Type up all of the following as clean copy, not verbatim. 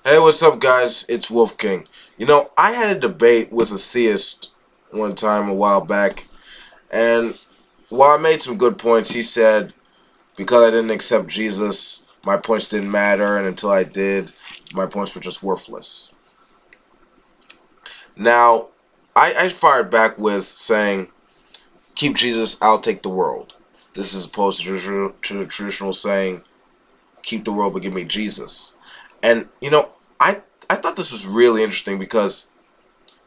Hey, what's up, guys? It's Wolf King. I had a debate with a theist one time a while back, and while I made some good points, he said because I didn't accept Jesus, my points didn't matter, and until I did, my points were just worthless. Now, I fired back with saying, keep Jesus, I'll take the world. This is opposed to the traditional saying, keep the world but give me Jesus. And, I thought this was really interesting because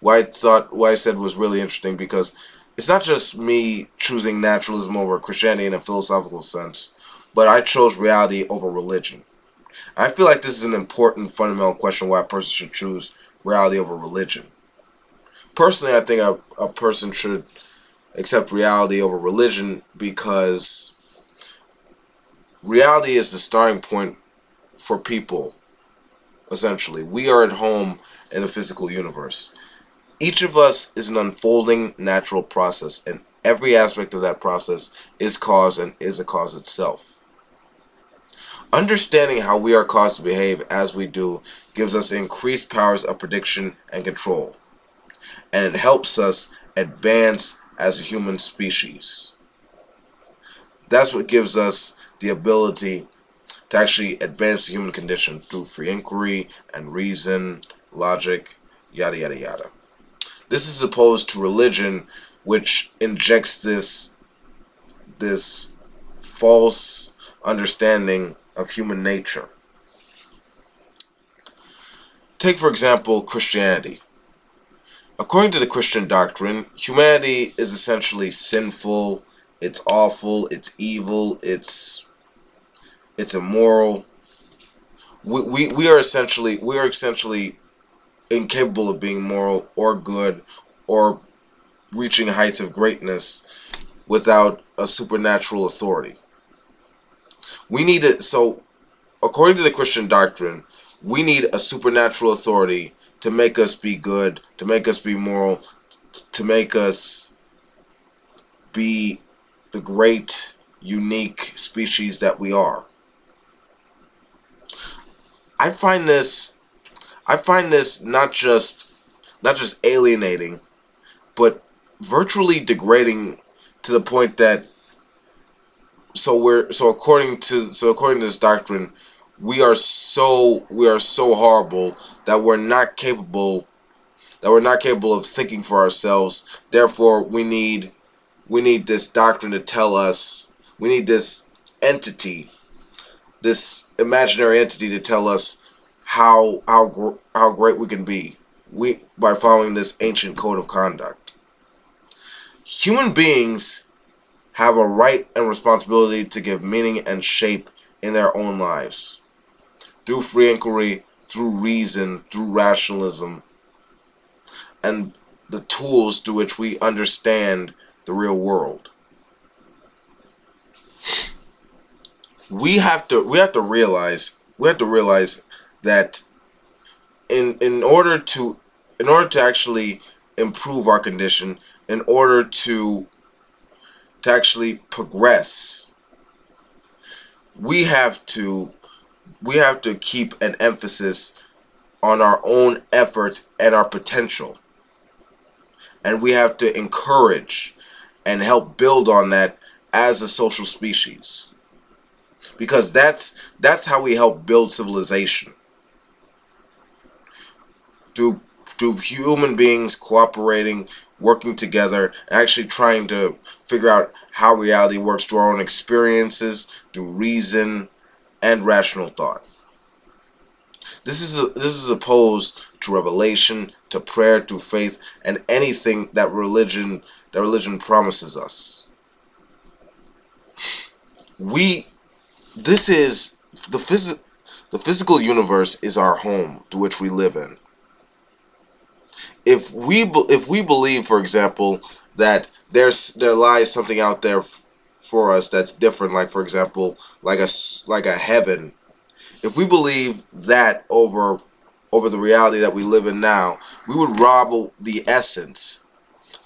what I said was really interesting because it's not just me choosing naturalism over Christianity in a philosophical sense, but I chose reality over religion. I feel like this is an important fundamental question why a person should choose reality over religion. Personally, I think a person should accept reality over religion because reality is the starting point for people. Essentially, we are at home in the physical universe. Each of us is an unfolding natural process, and every aspect of that process is cause and is a cause itself. Understanding how we are caused to behave as we do gives us increased powers of prediction and control, and it helps us advance as a human species. That's what gives us the ability to actually advance the human condition through free inquiry and reason, logic, yada yada yada. This is opposed to religion, which injects this false understanding of human nature. Take, for example, Christianity. According to the Christian doctrine, humanity is essentially sinful, it's awful, it's evil, it's immoral. We are essentially incapable of being moral or good or reaching heights of greatness without a supernatural authority. We need it. So, according to the Christian doctrine, we need a supernatural authority to make us be good, to make us be moral, to make us be the great, unique species that we are. I find this not just alienating, but virtually degrading to the point that according to this doctrine, we are so horrible that we're not capable of thinking for ourselves. Therefore, we need this doctrine to tell us, we need this entity, this imaginary entity to tell us how great we can be by following this ancient code of conduct. Human beings have a right and responsibility to give meaning and shape in their own lives through free inquiry, through reason, through rationalism, and the tools through which we understand the real world. We have to realize that in order to actually improve our condition, in order to actually progress, we have to keep an emphasis on our own efforts and our potential, and we have to encourage and help build on that as a social species. Because that's how we help build civilization. Through human beings cooperating, working together, actually trying to figure out how reality works through our own experiences, through reason and rational thought. This is opposed to revelation, to prayer, to faith, and anything that religion promises us. This is the physical universe is our home to which we live in. If we believe, for example, that there lies something out there for us that's different, like for example, like a heaven. If we believe that over the reality that we live in now, we would rob the essence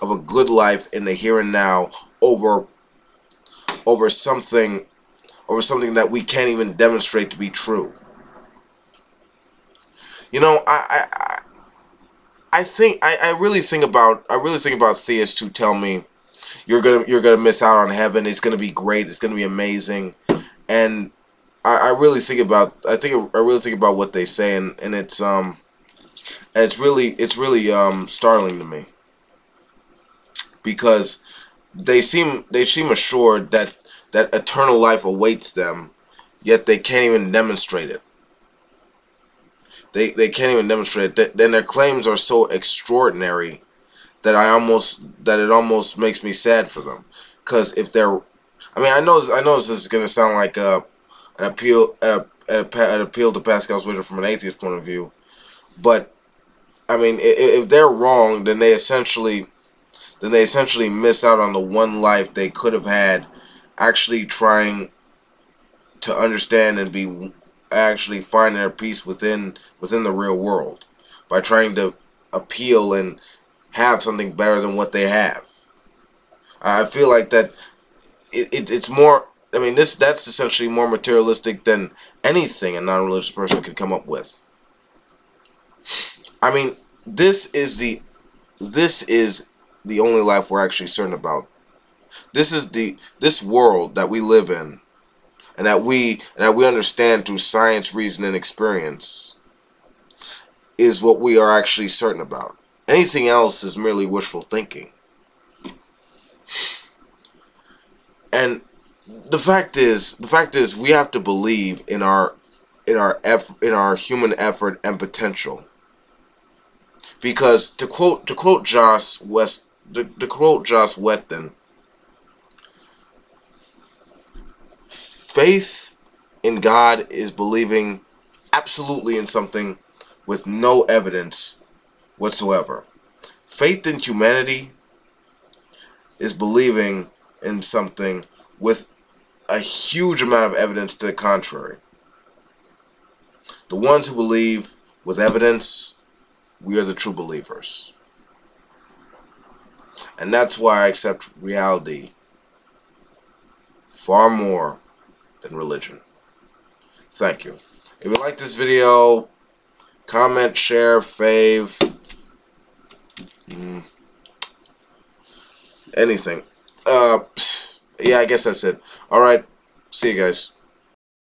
of a good life in the here and now over something that we can't even demonstrate to be true. You know, I really think about theists who tell me you're gonna miss out on heaven. It's gonna be great. It's gonna be amazing. And I really think about I really think about what they say, and it's really startling to me, because they seem assured that eternal life awaits them, yet they can't even demonstrate it. They can't even demonstrate it. Then their claims are so extraordinary that it almost makes me sad for them. Because if they're, I mean, I know this is gonna sound like an appeal to Pascal's wisdom from an atheist point of view, but I mean, if they're wrong, then they essentially miss out on the one life they could have had, actually trying to understand and be actually find their peace within the real world, by trying to appeal and have something better than what they have. I feel like that it's more. I mean, that's essentially more materialistic than anything a non-religious person could come up with. I mean, this is the only life we're actually certain about. This world that we live in, and that we understand through science, reason, and experience, is what we are actually certain about. Anything else is merely wishful thinking. And the fact is, we have to believe in our human effort and potential. Because to quote Joss Whedon, faith in God is believing absolutely in something with no evidence whatsoever. Faith in humanity is believing in something with a huge amount of evidence to the contrary. The ones who believe with evidence, we are the true believers. And that's why I accept reality far more than religion. Thank you. If you like this video, comment, share, fave, anything. Yeah, I guess that's it. Alright, see you guys.